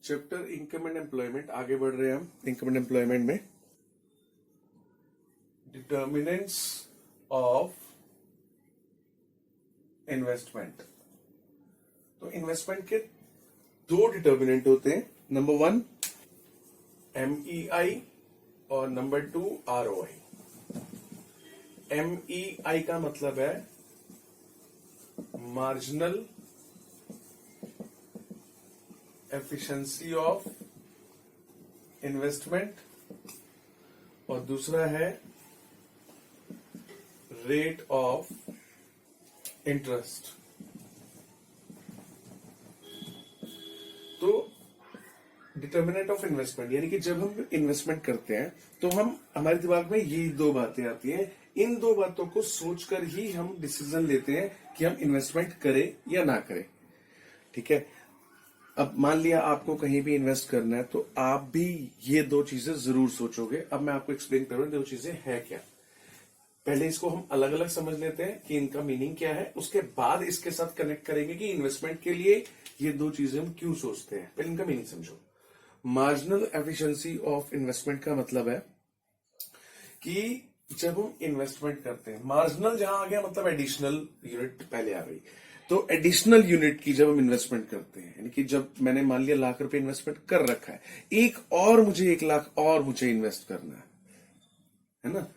Chapter income and employment आगे बढ़ रहे हैं हम इनकम एंड एम्प्लॉयमेंट में। Determinants of investment. तो इन्वेस्टमेंट के दो डिटर्मिनेंट होते हैं, नंबर 1 MEI और नंबर 2 ROI। MEI का मतलब है मार्जिनल एफिशिएंसी ऑफ इन्वेस्टमेंट और दूसरा है रेट ऑफ इंटरेस्ट। तो डिटर्मिनेंट ऑफ इन्वेस्टमेंट यानी कि जब हम इन्वेस्टमेंट करते हैं तो हम हमारे दिमाग में ये दो बातें आती हैं। इन दो बातों को सोचकर ही हम डिसीजन लेते हैं कि हम इन्वेस्टमेंट करें या ना करें। ठीक है, अब मान लिया आपको कहीं भी इन्वेस्ट करना है तो आप भी ये दो चीजें जरूर सोचोगे। अब मैं आपको एक्सप्लेन करूं दो चीजें है क्या। पहले इसको हम अलग अलग समझ लेते हैं कि इनका मीनिंग क्या है, उसके बाद इसके साथ कनेक्ट करेंगे कि इन्वेस्टमेंट के लिए ये दो चीजें हम क्यों सोचते हैं। पहले इनका मीनिंग समझो। मार्जिनल एफिशिएंसी ऑफ इन्वेस्टमेंट का मतलब है कि जब हम इन्वेस्टमेंट करते हैं, मार्जिनल जहां आ गया मतलब एडिशनल यूनिट पहले आ गई। तो एडिशनल यूनिट की जब हम इन्वेस्टमेंट करते हैं, यानी कि जब मैंने मान लिया लाख रुपए इन्वेस्टमेंट कर रखा है, मुझे 1 लाख और मुझे इन्वेस्ट करना है ना,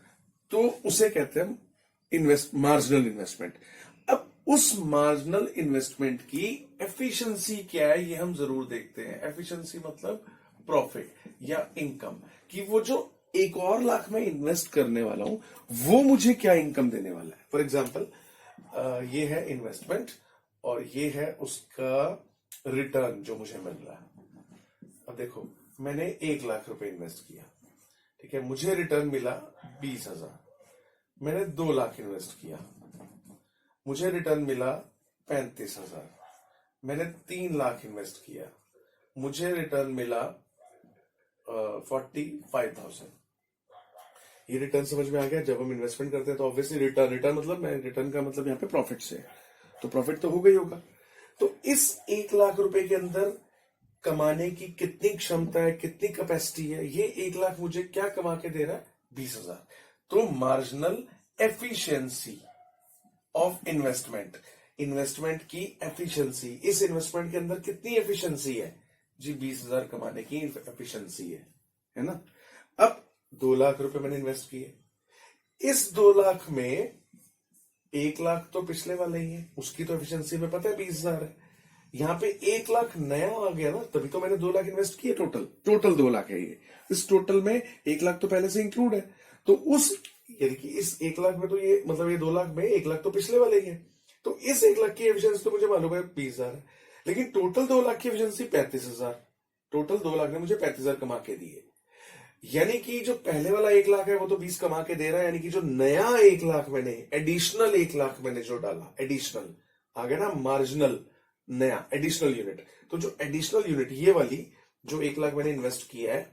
तो उसे कहते हैं मार्जिनल इन्वेस्टमेंट। अब उस मार्जिनल इन्वेस्टमेंट की एफिशिएंसी क्या है ये हम जरूर देखते हैं। एफिशिएंसी मतलब प्रॉफिट या इनकम, कि वो जो 1 और लाख में इन्वेस्ट करने वाला हूं वो मुझे क्या इनकम देने वाला है। फॉर एग्जाम्पल ये है इन्वेस्टमेंट और ये है उसका रिटर्न जो मुझे मिल रहा है। अब देखो, मैंने 1 लाख रुपए इन्वेस्ट किया, ठीक है, मुझे रिटर्न मिला 20,000। मैंने 2 लाख इन्वेस्ट किया, मुझे रिटर्न मिला 35,000। मैंने 3 लाख इन्वेस्ट किया, मुझे रिटर्न मिला 45,000। ये रिटर्न समझ में आ गया। जब हम इन्वेस्टमेंट करते हैं तो ऑब्वियसली रिटर्न मतलब रिटर्न का मतलब यहाँ पे प्रॉफिट से है, तो प्रॉफिट तो होगा ही होगा। तो इस 1 लाख रुपए के अंदर कमाने की कितनी क्षमता है, कितनी कैपेसिटी है, ये 1 लाख मुझे क्या कमा के दे रहा है, 20,000। तो marginal efficiency of investment, investment की एफिशिएंसी, इस इन्वेस्टमेंट के अंदर कितनी एफिशिएंसी है जी, 20,000 कमाने की एफिशिएंसी है ना। अब 2 लाख रुपए मैंने इन्वेस्ट किए, इस 2 लाख में 1 लाख तो पिछले वाला ही है, उसकी तो एफिशिएंसी में पता है 20,000 है। यहां पे 1 लाख नया आ गया ना, तभी तो मैंने 2 लाख इन्वेस्ट किए। टोटल 2 लाख है ये। इस टोटल में 1 लाख तो पहले से इंक्लूड है, तो उस यानी कि इस 1 लाख में तो ये मतलब ये 2 लाख में 1 लाख तो पिछले वाले ही है। तो इस 1 लाख की एफिशिएंसी तो मुझे मालूम है 20,000 है, लेकिन टोटल 2 लाख की एफिशिएंसी 35,000। टोटल 2 लाख ने मुझे 35,000 कमा के दिए। यानी कि जो पहले वाला 1 लाख है वो तो 20 कमा के दे रहा है, यानी कि जो नया 1 लाख मैंने एडिशनल 1 लाख मैंने जो डाला, एडिशनल आ गया ना, मार्जिनल नया एडिशनल यूनिट। तो जो एडिशनल यूनिट ये वाली जो 1 लाख मैंने इन्वेस्ट किया है,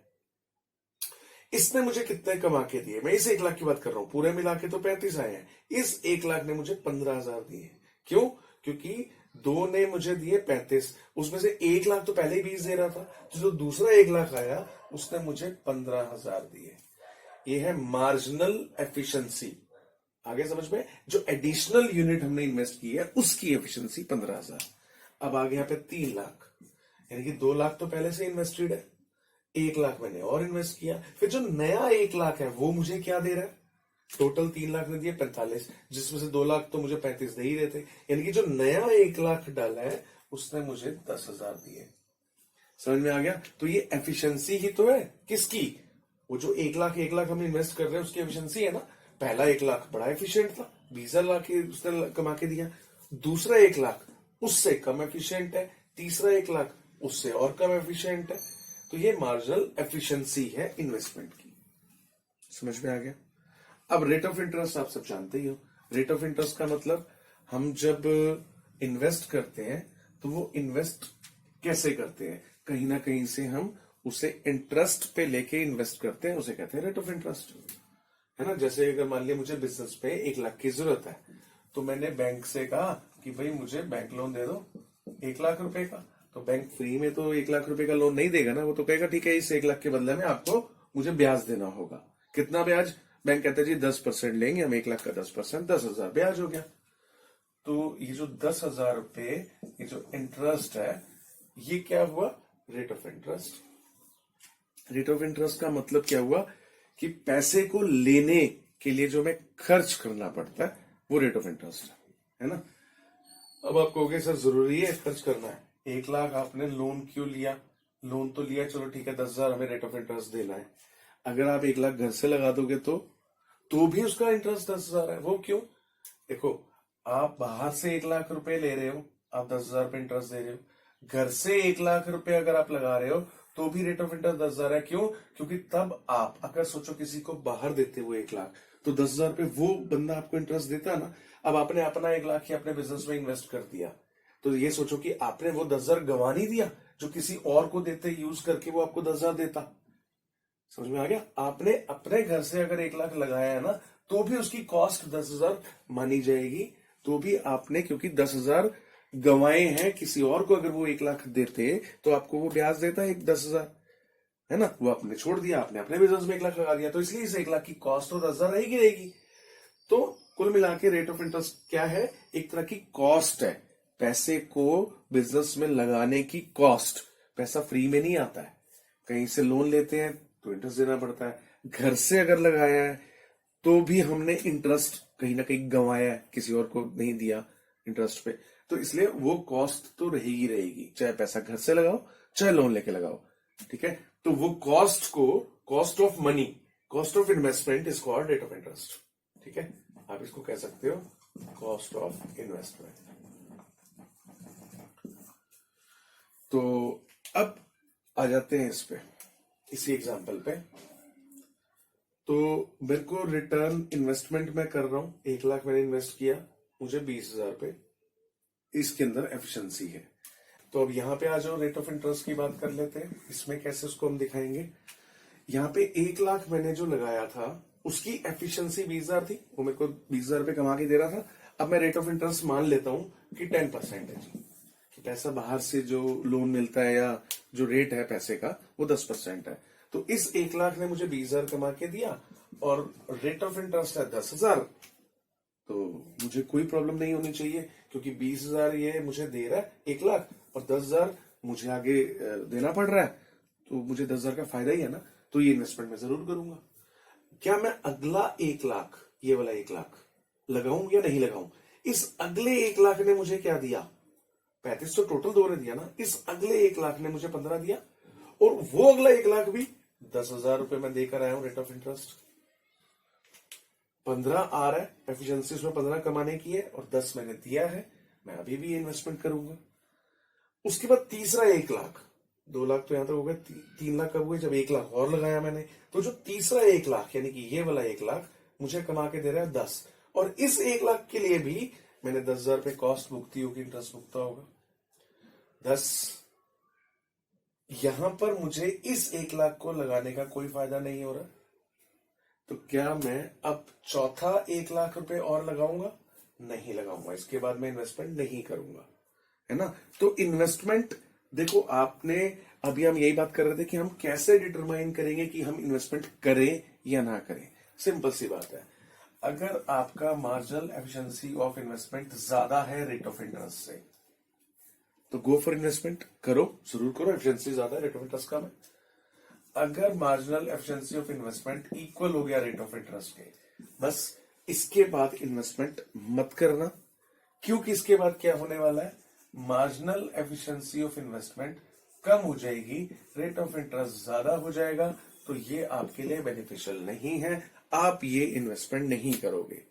इसने मुझे कितने कमा के दिए। मैं इस 1 लाख की बात कर रहा हूं, पूरे मिला के तो 35 आए हैं, इस 1 लाख ने मुझे 15,000 दिए। क्यों? क्योंकि 2 ने मुझे दिए 35, उसमें से 1 लाख तो पहले ही 20 दे रहा था, तो जो दूसरा 1 लाख आया उसने मुझे 15,000 दिए। ये है मार्जिनल एफिशिएंसी। आगे समझ में, जो एडिशनल यूनिट हमने इन्वेस्ट की है उसकी एफिशिएंसी 15,000। अब आगे यहाँ पे 3 लाख, यानी कि 2 लाख तो पहले से इन्वेस्टेड है, 1 लाख मैंने और इन्वेस्ट किया। फिर जो नया 1 लाख है वो मुझे क्या दे रहा है, टोटल 3 लाख ने दिए 45, जिसमें से 2 लाख तो मुझे 35 दे ही रहे थे, यानी कि जो नया 1 लाख डाला है उसने मुझे 10,000 दिए। समझ में आ गया। तो ये एफिशिएंसी ही तो है किसकी, वो जो 1 लाख हम इन्वेस्ट कर रहे हैं उसकी एफिशिएंसी है ना। पहला 1 लाख बड़ा एफिशिएंट था, 20,000 उसने कमा के दिया। दूसरा 1 लाख उससे कम एफिशिएंट है, तीसरा 1 लाख उससे और कम एफिशिएंट है। तो ये मार्जिनल एफिशिएंसी है इन्वेस्टमेंट की। समझ में आ गया। अब रेट ऑफ इंटरेस्ट आप सब जानते ही हो। रेट ऑफ इंटरेस्ट का मतलब हम जब इन्वेस्ट करते हैं तो वो इन्वेस्ट कैसे करते हैं, कहीं ना कहीं से हम उसे इंटरेस्ट पे लेके इन्वेस्ट करते हैं, उसे कहते हैं रेट ऑफ इंटरेस्ट, है ना। जैसे अगर मान लिया मुझे बिजनेस पे 1 लाख की जरूरत है, तो मैंने बैंक से कहा कि भाई मुझे बैंक लोन दे दो 1 लाख रुपए का। तो बैंक फ्री में तो 1 लाख रुपए का लोन नहीं देगा ना, वो तो कहेगा ठीक है इस 1 लाख के बदले में आपको मुझे ब्याज देना होगा। कितना ब्याज? बैंक कहता है जी 10% लेंगे हम, 1 लाख का 10%, 10,000 ब्याज हो गया। तो ये जो 10,000 रुपए, ये जो इंटरेस्ट है, ये क्या हुआ? Rate of interest. Rate of interest का मतलब क्या हुआ कि पैसे को लेने के लिए जो हमें खर्च करना पड़ता है वो रेट ऑफ इंटरेस्ट है ना। अब आप कहोगे सर जरूरी है खर्च करना है, 1 लाख आपने लोन क्यों लिया? लोन तो लिया, चलो ठीक है, 10,000 हमें रेट ऑफ इंटरेस्ट देना है। अगर आप 1 लाख घर से लगा दोगे तो भी उसका इंटरेस्ट 10,000 है। वो क्यों? देखो, आप बाहर से 1 लाख रुपए ले रहे हो, आप 10,000 रुपए इंटरेस्ट दे रहे हो। घर से 1 लाख रुपए अगर आप लगा रहे हो तो भी रेट ऑफ इंटरेस्ट 10,000 है। क्यों? क्योंकि तब आप अगर सोचो किसी को बाहर देते हुए 1 लाख, तो 10,000 रुपए वो बंदा आपको इंटरेस्ट देता है ना। अब आपने अपना 1 लाख ही अपने बिजनेस में इन्वेस्ट कर दिया, तो ये सोचो कि आपने वो 10,000 गंवा नहीं दिया, जो किसी और को देते यूज करके वो आपको 10,000 देता। समझ में आ गया? आपने अपने घर से अगर 1 लाख लगाया है ना, तो भी उसकी कॉस्ट 10,000 मानी जाएगी। तो भी आपने, क्योंकि 10,000 गंवाए हैं, किसी और को अगर वो 1 लाख देते तो आपको वो ब्याज देता है 10,000, है ना। वो आपने छोड़ दिया, आपने अपने बिजनेस में 1 लाख लगा दिया, तो इसलिए इस 1 लाख की कॉस्ट तो 10,000 रहेगी रहेगी। तो कुल मिला के रेट ऑफ इंटरेस्ट क्या है? एक तरह की कॉस्ट है, पैसे को बिजनेस में लगाने की कॉस्ट। पैसा फ्री में नहीं आता है, कहीं से लोन लेते हैं तो इंटरेस्ट देना पड़ता है। घर से अगर लगाया है तो भी हमने इंटरेस्ट कहीं ना कहीं गंवाया है, किसी और को नहीं दिया इंटरेस्ट पे, तो इसलिए वो कॉस्ट तो रहेगी रहेगी, चाहे पैसा घर से लगाओ चाहे लोन लेके लगाओ। ठीक है, तो वो कॉस्ट को, cost of money, cost of investment is called rate of interest. ठीक है, आप इसको कह सकते हो कॉस्ट ऑफ इन्वेस्टमेंट। तो अब आ जाते हैं इस पे, इसी एग्जांपल पे। तो मेरे को रिटर्न इन्वेस्टमेंट मैं कर रहा हूं, 1 लाख मैंने इन्वेस्ट किया, मुझे 20,000 पे इसके अंदर एफिशिएंसी है। तो अब यहां पे आ जाओ, रेट ऑफ इंटरेस्ट की बात कर लेते हैं। इसमें कैसे उसको हम दिखाएंगे? यहाँ पे 1 लाख मैंने जो लगाया था उसकी एफिशिएंसी 20,000 थी, वो मेरे को 20,000 रुपए कमा के दे रहा था। अब मैं रेट ऑफ इंटरेस्ट मान लेता हूं कि 10% है जी, कि पैसा बाहर से जो लोन मिलता है या जो रेट है पैसे का वो 10% है। तो इस 1 लाख ने मुझे 20,000 कमा के दिया और रेट ऑफ इंटरेस्ट है 10,000, तो मुझे कोई प्रॉब्लम नहीं होनी चाहिए, क्योंकि 20,000 ये मुझे दे रहा है 1 लाख और 10,000 मुझे आगे देना पड़ रहा है, तो मुझे 10,000 का फायदा ही है ना। तो ये इन्वेस्टमेंट मैं जरूर करूंगा। क्या मैं अगला 1 लाख, ये वाला 1 लाख लगाऊं या नहीं लगाऊं? इस अगले 1 लाख ने मुझे क्या दिया? 35 तो टोटल दो ने दिया ना, इस अगले 1 लाख ने मुझे 15 दिया, और वो अगला 1 लाख भी 10,000 रुपए मैं देकर आया हूं रेट ऑफ इंटरेस्ट। 15 आ रहा है, एफिशिएंसी उसमें 15 कमाने की है और 10 मैंने दिया है, मैं अभी भी इन्वेस्टमेंट करूंगा। उसके बाद तीसरा 1 लाख, 2 लाख तो यहां तक हो गए, 3 लाख कब हुए? जब 1 लाख और लगाया मैंने। तो जो तीसरा 1 लाख यानी कि ये वाला 1 लाख मुझे कमा के दे रहा है 10, और इस 1 लाख के लिए भी मैंने 10,000 रुपए कॉस्ट भुगती होगी, इंटरेस्ट भुगता होगा 10। यहां पर मुझे इस 1 लाख को लगाने का कोई फायदा नहीं हो रहा, तो क्या मैं अब चौथा 1 लाख रुपए और लगाऊंगा? नहीं लगाऊंगा, इसके बाद मैं इन्वेस्टमेंट नहीं करूंगा, है ना। तो इन्वेस्टमेंट, देखो आपने, अभी हम यही बात कर रहे थे कि हम कैसे डिटरमाइन करेंगे कि हम इन्वेस्टमेंट करें या ना करें। सिंपल सी बात है, अगर आपका मार्जिनल एफिशिएंसी ऑफ इन्वेस्टमेंट ज्यादा है रेट ऑफ इंटरेस्ट से, तो गो फॉर इन्वेस्टमेंट, करो, जरूर करो, एफिशिएंसी ज्यादा है, रेट ऑफ इंटरेस्ट कम है। अगर marginal efficiency of investment equal हो गया रेट ऑफ इंटरेस्ट के, बस इसके बाद इन्वेस्टमेंट मत करना, क्योंकि इसके बाद क्या होने वाला है? मार्जिनल एफिशिएंसी ऑफ इन्वेस्टमेंट कम हो जाएगी, रेट ऑफ इंटरेस्ट ज्यादा हो जाएगा, तो ये आपके लिए बेनिफिशियल नहीं है, आप ये इन्वेस्टमेंट नहीं करोगे।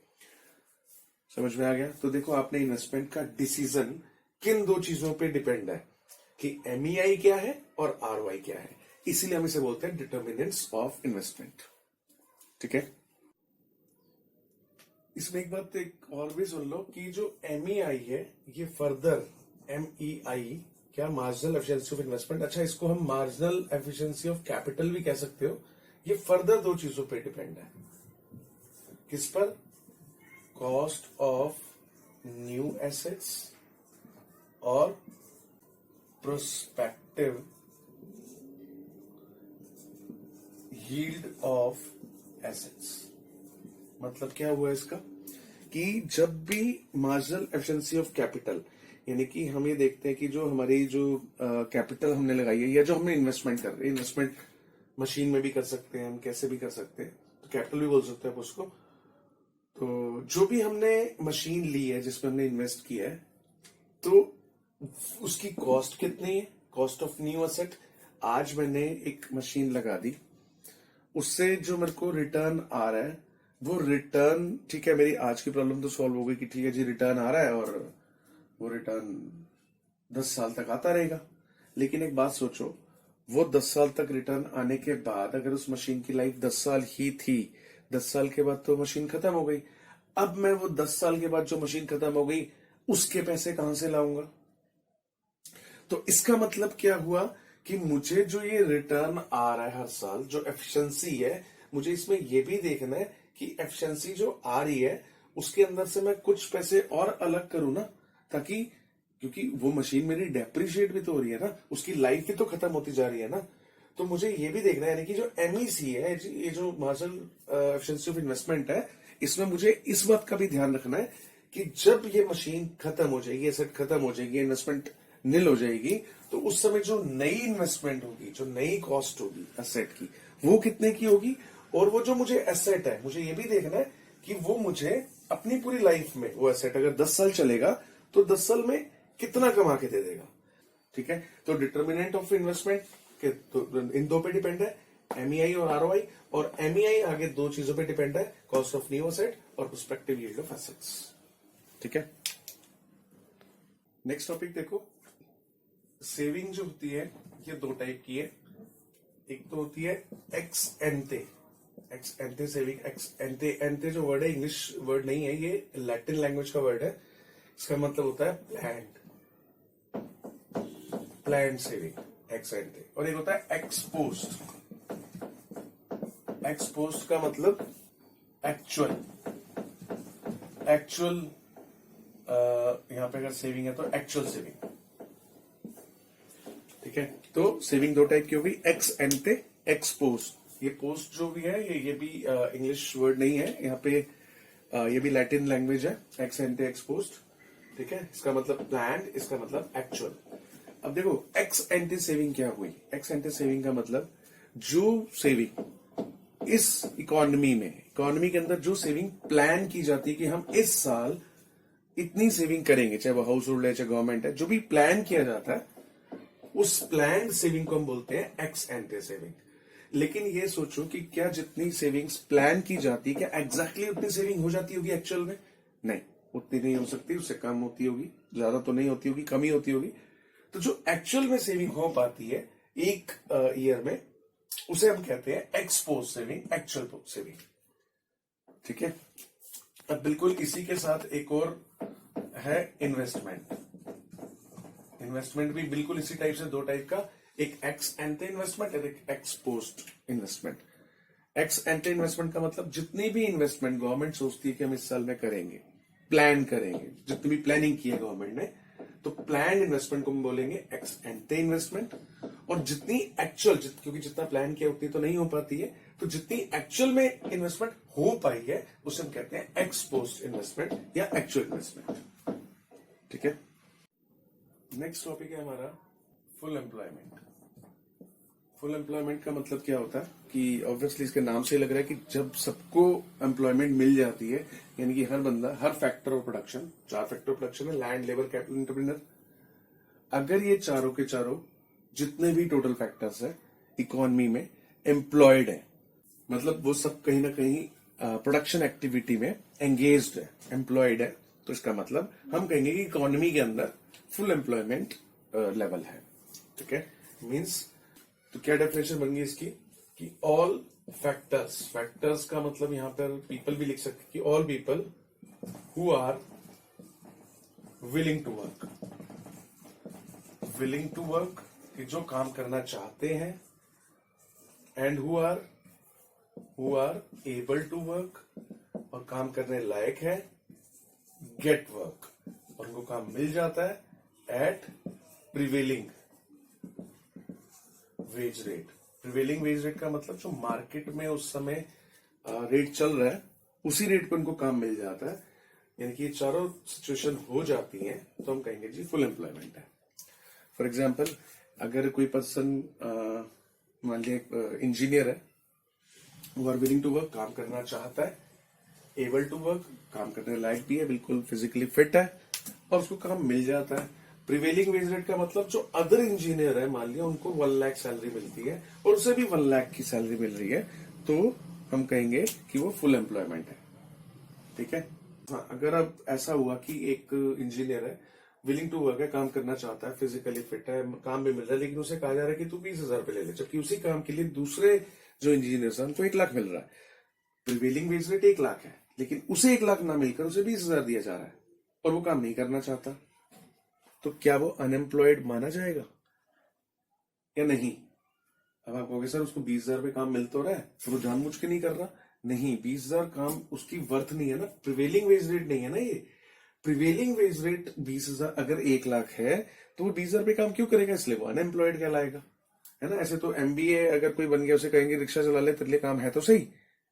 समझ में आ गया? तो देखो, आपने इन्वेस्टमेंट का डिसीजन किन दो चीजों पे डिपेंड है, कि एमईआई क्या है और आरओआई क्या है, इसीलिए हम इसे बोलते हैं डिटर्मिनेंट्स ऑफ इन्वेस्टमेंट। ठीक है, इसमें एक बात एक और भी सुन लो कि जो एमईआई है ये फर्दर, एमईआई क्या, मार्जिनल एफिशिएंसी ऑफ इन्वेस्टमेंट, अच्छा इसको हम मार्जिनल एफिशिएंसी ऑफ कैपिटल भी कह सकते हो, ये फर्दर दो चीजों पे डिपेंड है। किस पर? कॉस्ट ऑफ न्यू एसेट्स और प्रोस्पेक्टिव यील्ड ऑफ एसेट्स। मतलब क्या हुआ इसका कि जब भी मार्जिनल एफिशिएंसी ऑफ कैपिटल, यानी कि हम ये देखते हैं कि जो हमारी जो कैपिटल हमने लगाई है या जो हमने इन्वेस्टमेंट कर रहे हैं, इन्वेस्टमेंट मशीन में भी कर सकते हैं, हम कैसे भी कर सकते हैं, तो कैपिटल भी बोल सकते हैं आप उसको। तो जो भी हमने मशीन ली है जिसमें हमने इन्वेस्ट किया है, तो उसकी कॉस्ट कितनी है, कॉस्ट ऑफ न्यू एसेट। आज मैंने एक मशीन लगा दी, उससे जो मेरे को रिटर्न आ रहा है वो रिटर्न, ठीक है, मेरी आज की प्रॉब्लम तो सॉल्व हो गई कि ठीक है जी रिटर्न आ रहा है और वो रिटर्न 10 साल तक आता रहेगा। लेकिन एक बात सोचो, वो 10 साल तक रिटर्न आने के बाद अगर उस मशीन की लाइफ 10 साल ही थी, 10 साल के बाद तो मशीन खत्म हो गई। अब मैं वो 10 साल के बाद जो मशीन खत्म हो गई उसके पैसे कहां से लाऊंगा? तो इसका मतलब क्या हुआ कि मुझे जो ये रिटर्न आ रहा है हर साल, जो एफिशिएंसी है, मुझे इसमें ये भी देखना है कि एफिशिएंसी जो आ रही है उसके अंदर से मैं कुछ पैसे और अलग करूं ना, ताकि, क्योंकि वो मशीन मेरी डेप्रिशिएट भी तो हो रही है ना, उसकी लाइफ भी तो खत्म होती जा रही है ना। तो मुझे ये भी देखना है, यानी कि जो एमईसी है, ये जो मार्जिनल एफिशिएंसी ऑफ इन्वेस्टमेंट है, इसमें मुझे इस बात का भी ध्यान रखना है कि जब ये मशीन खत्म हो जाएगी, एसेट खत्म हो जाएगी, इन्वेस्टमेंट निल हो जाएगी, तो उस समय जो नई इन्वेस्टमेंट होगी, जो नई कॉस्ट होगी एसेट की, वो कितने की होगी। और वो जो मुझे एसेट है, मुझे ये भी देखना है कि वो मुझे अपनी पूरी लाइफ में, वो एसेट अगर 10 साल चलेगा तो 10 साल में कितना कमा के दे देगा। ठीक है, तो डिटर्मिनेंट ऑफ इन्वेस्टमेंट के तो इन दो पे डिपेंड है, एमईआई और आरओआई। और एमईआई आगे दो चीजों पे डिपेंड है, कॉस्ट ऑफ न्यू एसेट और प्रोस्पेक्टिव यील्ड ऑफ एसेट्स। ठीक है, नेक्स्ट टॉपिक देखो। सेविंग जो होती है ये दो टाइप की है। एक तो होती है ex ante, ex ante saving. Ex ante, ante जो वर्ड है इंग्लिश वर्ड नहीं है, ये लैटिन लैंग्वेज का वर्ड है। इसका मतलब होता है प्लान्ड, प्लान्ड सेविंग, एक्स एंटे। और एक होता है एक्सपोज्ड, एक्सपोज्ड का मतलब एक्चुअल, एक्चुअल यहां पे अगर सेविंग है तो एक्चुअल सेविंग। ठीक है, तो सेविंग दो टाइप की होगी, एक्स एंटे, एक्सपोज्ड। ये पोस्ट जो भी है ये भी इंग्लिश वर्ड नहीं है, यहाँ पे ये भी लैटिन लैंग्वेज है, एक्स एंटे एक्सपोज्ड। ठीक है, इसका मतलब प्लान्ड, इसका मतलब एक्चुअल। अब देखो एक्स एंटे सेविंग क्या हुई। एक्स एंटे सेविंग का मतलब जो सेविंग इस इकोनॉमी में, इकोनॉमी के अंदर जो सेविंग प्लान की जाती है कि हम इस साल इतनी सेविंग करेंगे, चाहे वो हाउस होल्ड है चाहे गवर्नमेंट है, जो भी प्लान किया जाता है उस प्लान सेविंग को हम बोलते हैं एक्स एंटे सेविंग। लेकिन ये सोचो कि क्या जितनी सेविंग्स प्लान की जाती है क्या एग्जैक्टली उतनी सेविंग हो जाती होगी एक्चुअल में? नहीं, उतनी नहीं हो सकती, उससे कम होती होगी, ज्यादा तो नहीं होती होगी, कम ही होती होगी। तो जो एक्चुअल में सेविंग हो पाती है एक ईयर में, उसे हम कहते हैं एक्सपोज सेविंग, एक्चुअल सेविंग। ठीक है, अब बिल्कुल इसी के साथ एक और है इन्वेस्टमेंट। इन्वेस्टमेंट भी बिल्कुल इसी टाइप से दो टाइप का, एक एक्स एंटे इन्वेस्टमेंट और एक एक्सपोज्ड इन्वेस्टमेंट। एक्स एंटे इन्वेस्टमेंट का मतलब जितनी भी इन्वेस्टमेंट गवर्नमेंट सोचती है कि हम इस साल में करेंगे, प्लान करेंगे, जितनी भी प्लानिंग की है गवर्नमेंट ने, तो प्लान इन्वेस्टमेंट को हम बोलेंगे एक्स एंटे इन्वेस्टमेंट। और जितनी एक्चुअल, क्योंकि जितना प्लान किया उतनी तो नहीं हो पाती है, तो जितनी एक्चुअल में इन्वेस्टमेंट हो पाई है उसे हम कहते हैं एक्सपोज्ड इन्वेस्टमेंट या एक्चुअल इन्वेस्टमेंट। ठीक है, नेक्स्ट टॉपिक है हमारा फुल एम्प्लॉयमेंट। फुल एम्प्लॉयमेंट का मतलब क्या होता है कि ऑब्वियसली इसके नाम से लग रहा है कि जब सबको एम्प्लॉयमेंट मिल जाती है, यानी कि हर बंदा, हर factor of production, 4 factor of production है, लैंड, लेबर, कैपिटल, एंटरप्रेन्योर, अगर ये चारों के चारों जितने भी टोटल फैक्टर्स है इकोनॉमी में एम्प्लॉयड है, मतलब वो सब कहीं ना कहीं प्रोडक्शन एक्टिविटी में एंगेज्ड है, एम्प्लॉयड है, तो इसका मतलब हम कहेंगे कि इकोनॉमी के अंदर फुल एम्प्लॉयमेंट लेवल है। ठीक है, मींस तो क्या डेफिनेशन बन गई इसकी कि ऑल फैक्टर्स, फैक्टर्स का मतलब यहां पर पीपल भी लिख सकते कि all people who are willing to work, willing to work कि जो काम करना चाहते हैं, and who are able to work और काम करने लायक है, गेट वर्क और उनको काम मिल जाता है, at prevailing wage rate. Prevailing wage rate का मतलब जो मार्केट में उस समय रेट चल रहा है उसी रेट पे उनको काम मिल जाता है, यानी कि ये चारों सिचुएशन हो जाती हैं तो हम कहेंगे जी फुल एम्प्लॉयमेंट है। फॉर एग्जाम्पल, अगर कोई पर्सन मान लीजिए इंजीनियर है, वो आर विलिंग टू वर्क, काम करना चाहता है, एबल टू वर्क, काम करने लायक भी है, बिल्कुल फिजिकली फिट है और उसको काम मिल जाता है। प्रिवेलिंग वेज रेट का मतलब जो अदर इंजीनियर है, मान लिया उनको 1 लाख सैलरी मिलती है और उसे भी 1 लाख की सैलरी मिल रही है, तो हम कहेंगे कि वो फुल एम्प्लॉयमेंट है। ठीक है। हाँ, अगर अब ऐसा हुआ कि एक इंजीनियर है, विलिंग टू वर्क है, काम करना चाहता है, फिजिकली फिट है, काम भी मिल रहा है, लेकिन उसे कहा जा रहा है कि तू 20,000 रुपए ले ले, जबकि उसी काम के लिए दूसरे जो इंजीनियर है उनको 1 लाख मिल रहा है। प्रिवेलिंग वेज रेट 1 लाख है, लेकिन उसे 1 लाख ना मिलकर उसे 20,000 दिया जा रहा है और वो काम नहीं करना चाहता, तो क्या वो अनएम्प्लॉयड माना जाएगा या नहीं? अब आप कहोगे सर उसको 20,000 रुपए काम मिल तो रहा है, तो वो जानबूझ के नहीं कर रहा। नहीं, 20,000 काम उसकी वर्थ नहीं है ना, प्रिवेलिंग वेज रेट नहीं है ना ये। प्रिवेलिंग वेज रेट 20,000 अगर 1 लाख है तो वो 20,000 रुपए काम क्यों करेगा, इसलिए वो अनएम्प्लॉयड कहलाएगा, है ना। ऐसे तो एमबीए अगर कोई बन गया उसे कहेंगे रिक्शा चला ले, तेरे लिए काम है तो सही,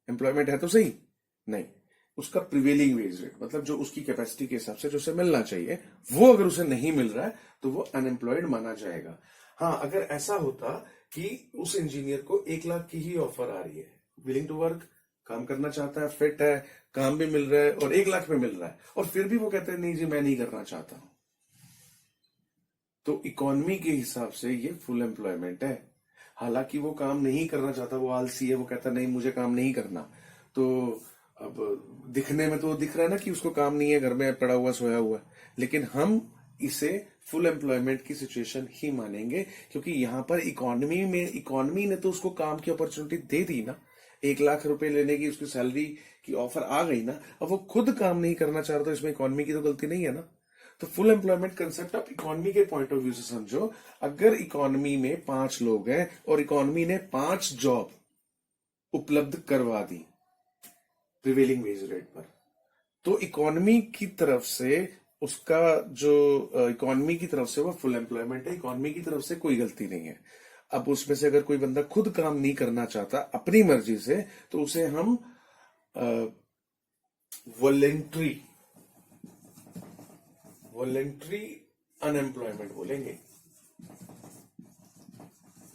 एम्प्लॉयमेंट है तो सही, नहीं। उसका प्रिवेलिंग वेज रेट मतलब जो उसकी कैपेसिटी के हिसाब से जो उसे मिलना चाहिए, वो अगर उसे नहीं मिल रहा है तो वो अनएम्प्लॉयड माना जाएगा। हाँ, अगर ऐसा होता कि उस इंजीनियर को 1 लाख की ही ऑफर आ रही है, विलिंग टू वर्क, काम करना चाहता है, फिट है, काम भी मिल रहा है और 1 लाख में मिल रहा है, और फिर भी वो कहते हैं नहीं जी मैं नहीं करना चाहता, तो इकोनॉमी के हिसाब से ये फुल एम्प्लॉयमेंट है। हालांकि वो काम नहीं करना चाहता, वो आलसी है, वो कहता नहीं मुझे काम नहीं करना, तो अब दिखने में तो दिख रहा है ना कि उसको काम नहीं है, घर में पड़ा हुआ सोया हुआ, लेकिन हम इसे फुल एम्प्लॉयमेंट की सिचुएशन ही मानेंगे, क्योंकि यहां पर इकोनॉमी ने तो उसको काम की अपॉर्चुनिटी दे दी ना, 1 लाख रुपए लेने की उसकी सैलरी की ऑफर आ गई ना, अब वो खुद काम नहीं करना चाह रहा, तो इसमें इकोनॉमी की तो गलती नहीं है ना। तो फुल एम्प्लॉयमेंट कंसेप्ट आप इकोनॉमी के पॉइंट ऑफ व्यू से समझो। अगर इकोनॉमी में 5 लोग हैं और इकोनॉमी ने 5 जॉब उपलब्ध करवा दी प्रिवेलिंग वेज रेट पर, तो इकोनॉमी की तरफ से उसका जो इकोनॉमी की तरफ से वो फुल एम्प्लॉयमेंट है, इकोनॉमी की तरफ से कोई गलती नहीं है। अब उसमें से अगर कोई बंदा खुद काम नहीं करना चाहता अपनी मर्जी से, तो उसे हम वॉलेंट्री अनएम्प्लॉयमेंट बोलेंगे,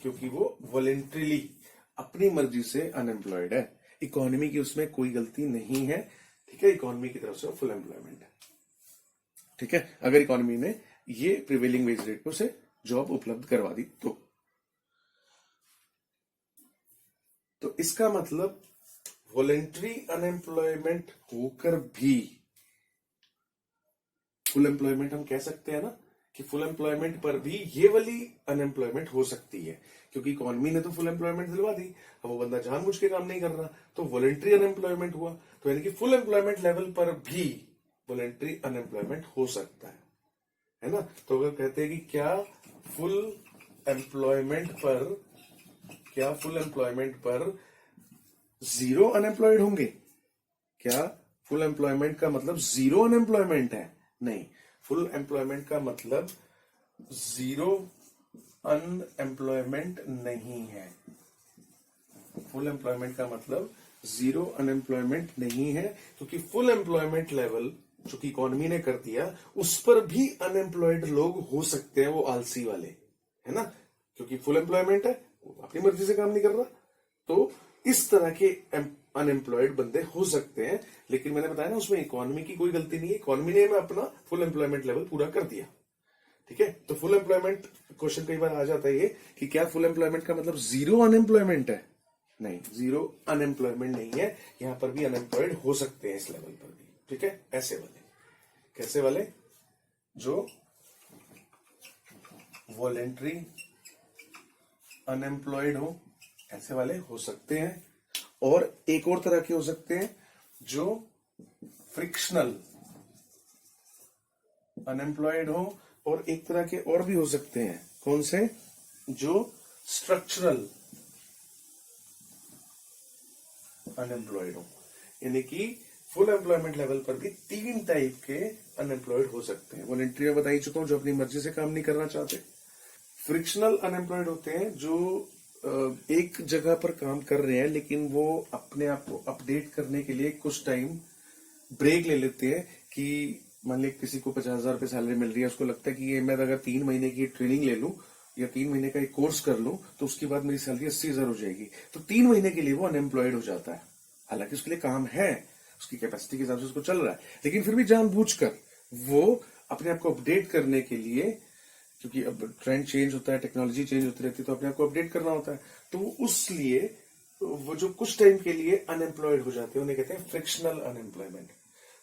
क्योंकि वो वॉलेंट्रीली अपनी मर्जी से अनएम्प्लॉयड है, इकोनॉमी की उसमें कोई गलती नहीं है। ठीक है, इकोनॉमी की तरफ से फुल एम्प्लॉयमेंट है। ठीक है, अगर इकोनॉमी ने ये प्रिवेलिंग वेज रेट पर से जॉब उपलब्ध करवा दी तो इसका मतलब वॉलेंट्री अनएम्प्लॉयमेंट होकर भी फुल एम्प्लॉयमेंट हम कह सकते हैं ना, कि फुल एम्प्लॉयमेंट पर भी ये वाली अनएम्प्लॉयमेंट हो सकती है, क्योंकि इकोनॉमी ने तो फुल एम्प्लॉयमेंट दिलवा दी, अब वो बंदा जानबूझ के काम नहीं कर रहा, तो वॉलेंट्री अनएम्प्लॉयमेंट हुआ। तो यानी कि फुल एम्प्लॉयमेंट लेवल पर भी वॉलेंट्री अनएम्प्लॉयमेंट हो सकता है ना। तो अगर कहते हैं कि क्या फुल एम्प्लॉयमेंट पर 0 अनएम्प्लॉयड होंगे? क्या फुल एम्प्लॉयमेंट का मतलब 0 अनएम्प्लॉयमेंट है? नहीं, फुल एम्प्लॉयमेंट का मतलब 0 अनएम्प्लॉयमेंट नहीं है। फुल एम्प्लॉयमेंट का मतलब 0 अनएम्प्लॉयमेंट नहीं है, क्योंकि फुल एम्प्लॉयमेंट लेवल जो कि इकोनॉमी ने कर दिया, उस पर भी अनएम्प्लॉयड लोग हो सकते हैं, वो आलसी वाले, है ना, क्योंकि फुल एम्प्लॉयमेंट है, वो अपनी मर्जी से काम नहीं कर रहा, तो इस तरह के अनएम्प्लॉयड बंदे हो सकते हैं। लेकिन मैंने बताया ना, उसमें इकोनॉमी की कोई गलती नहीं है, इकोनॉमी ने अपना फुल एम्प्लॉयमेंट लेवल पूरा कर दिया। ठीक है, तो फुल एम्प्लॉयमेंट क्वेश्चन कई बार आ जाता है ये कि क्या फुल एम्प्लॉयमेंट का मतलब 0 अनएम्प्लॉयमेंट है? नहीं, 0 अनएम्प्लॉयमेंट नहीं है, यहां पर भी अनएम्प्लॉयड हो सकते हैं इस लेवल पर भी। ठीक है, ऐसे वाले, कैसे वाले? जो वॉलेंट्री अनएम्प्लॉयड हो, ऐसे वाले हो सकते हैं। और एक और तरह के हो सकते हैं जो फ्रिक्शनल अनएम्प्लॉयड हो, और एक तरह के और भी हो सकते हैं, कौन से? जो स्ट्रक्चरल अनएम्प्लॉयड हो। यानी कि फुल एम्प्लॉयमेंट लेवल पर भी 3 टाइप के अनएम्प्लॉयड हो सकते हैं। वॉलेंट्री में बता ही चुका हूं, जो अपनी मर्जी से काम नहीं करना चाहते। फ्रिक्शनल अनएम्प्लॉयड होते हैं जो एक जगह पर काम कर रहे हैं लेकिन वो अपने आप को अपडेट करने के लिए कुछ टाइम ब्रेक ले लेते हैं कि मान लीजिए किसी को 50,000 रुपये सैलरी मिल रही है, उसको लगता है कि ये मैं अगर 3 महीने की ट्रेनिंग ले लूं या 3 महीने का एक कोर्स कर लूं तो उसके बाद मेरी सैलरी 80,000 हो जाएगी। तो 3 महीने के लिए वो अनएम्प्लॉयड हो जाता है। हालांकि उसके लिए काम है, उसकी कैपेसिटी के हिसाब से उसको चल रहा है, लेकिन फिर भी जानबूझकर वो अपने आप को अपडेट करने के लिए, क्योंकि अब ट्रेंड चेंज होता है, टेक्नोलॉजी चेंज होती रहती है, तो अपने आप को अपडेट करना होता है, तो उसलिए वो जो कुछ टाइम के लिए अनएम्प्लॉयड हो जाते हैं उन्हें कहते हैं फ्रिक्शनल अनएम्प्लॉयमेंट।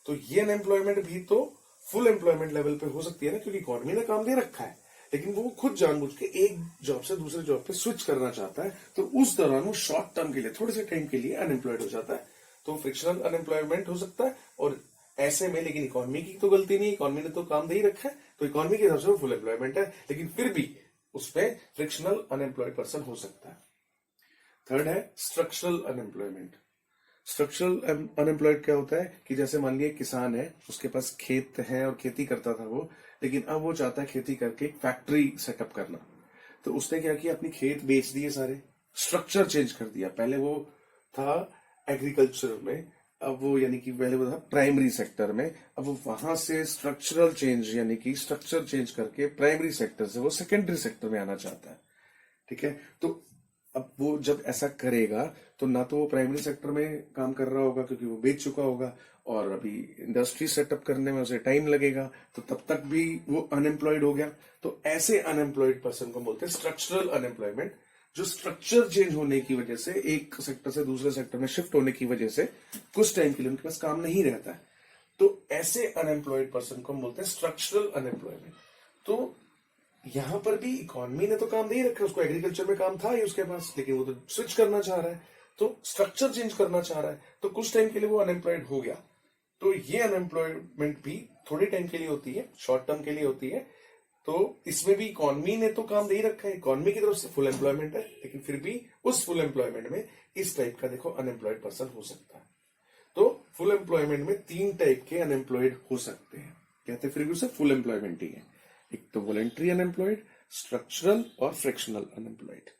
तो ये अनएम्प्लॉयमेंट भी तो फुल एम्प्लॉयमेंट लेवल पे हो सकती है ना, क्योंकि इकोनॉमी ने काम दे रखा है, लेकिन वो खुद जानबूझ के एक जॉब से दूसरे जॉब पे स्विच करना चाहता है, तो उस दौरान वो शॉर्ट टर्म के लिए, थोड़े से टाइम के लिए अनएम्प्लॉयड हो जाता है। तो फ्रिक्शनल अनएम्प्लॉयमेंट हो सकता है। और ऐसे में, लेकिन इकोनॉमी की तो गलती नहीं, इकोनॉमी ने तो काम दे ही रखा है, तो इकोनॉमी के हिसाब से वो फुल एम्प्लॉयमेंट है, लेकिन फिर भी उसमें फ्रिक्शनल अनएम्प्लॉयड पर्सन हो सकता है। थर्ड है स्ट्रक्चरल अनएम्प्लॉयमेंट। स्ट्रक्चरल अनएम्प्लॉयड क्या होता है कि जैसे मान लिया किसान है, उसके पास खेत है और खेती करता था वो, लेकिन अब वो चाहता है खेती करके एक फैक्ट्री सेटअप करना। तो उसने क्या किया, अपनी खेत बेच दिए सारे, स्ट्रक्चर चेंज कर दिया। पहले वो था एग्रीकल्चर में, अब वो यानी कि पहले वो था प्राइमरी सेक्टर में, अब वो वहां से स्ट्रक्चरल चेंज यानी कि स्ट्रक्चर चेंज करके प्राइमरी सेक्टर से वो सेकेंडरी सेक्टर में आना चाहता है। ठीक है, तो अब वो जब ऐसा करेगा तो ना तो वो प्राइमरी सेक्टर में काम कर रहा होगा क्योंकि वो बेच चुका होगा, और अभी इंडस्ट्री सेटअप करने में उसे टाइम लगेगा, तो तब तक भी वो अनएम्प्लॉयड हो गया। तो ऐसे अनएम्प्लॉयड पर्सन को बोलते हैं स्ट्रक्चरल अनएम्प्लॉयमेंट, जो स्ट्रक्चर चेंज होने की वजह से, एक सेक्टर से दूसरे सेक्टर में शिफ्ट होने की वजह से कुछ टाइम के लिए उनके पास काम नहीं रहता है। तो ऐसे अनएम्प्लॉयड पर्सन को हम बोलते हैं स्ट्रक्चरल अनएम्प्लॉयमेंट। तो यहां पर भी इकोनॉमी ने तो काम दे ही रखा है, उसको एग्रीकल्चर में काम था ही उसके पास, लेकिन वो तो स्विच करना चाह रहा है, तो स्ट्रक्चर चेंज करना चाह रहा है, तो कुछ टाइम के लिए वो अनएम्प्लॉयड हो गया। तो ये अनएम्प्लॉयमेंट भी थोड़े टाइम के लिए होती है, शॉर्ट टर्म के लिए होती है। तो इसमें भी इकोनॉमी ने तो काम दे ही रखा है, इकोनॉमी की तरफ से फुल एम्प्लॉयमेंट है, लेकिन फिर भी उस फुल एम्प्लॉयमेंट में इस टाइप का देखो अनएम्प्लॉयड पर्सन हो सकता है। तो फुल एम्प्लॉयमेंट में 3 टाइप के अनएम्प्लॉयड हो सकते हैं, कहते फिर भी उसे फुल एम्प्लॉयमेंट ही है। एक तो वॉलंटरी अनएम्प्लॉयड, स्ट्रक्चरल और फ्रिक्शनल अनएम्प्लॉयड।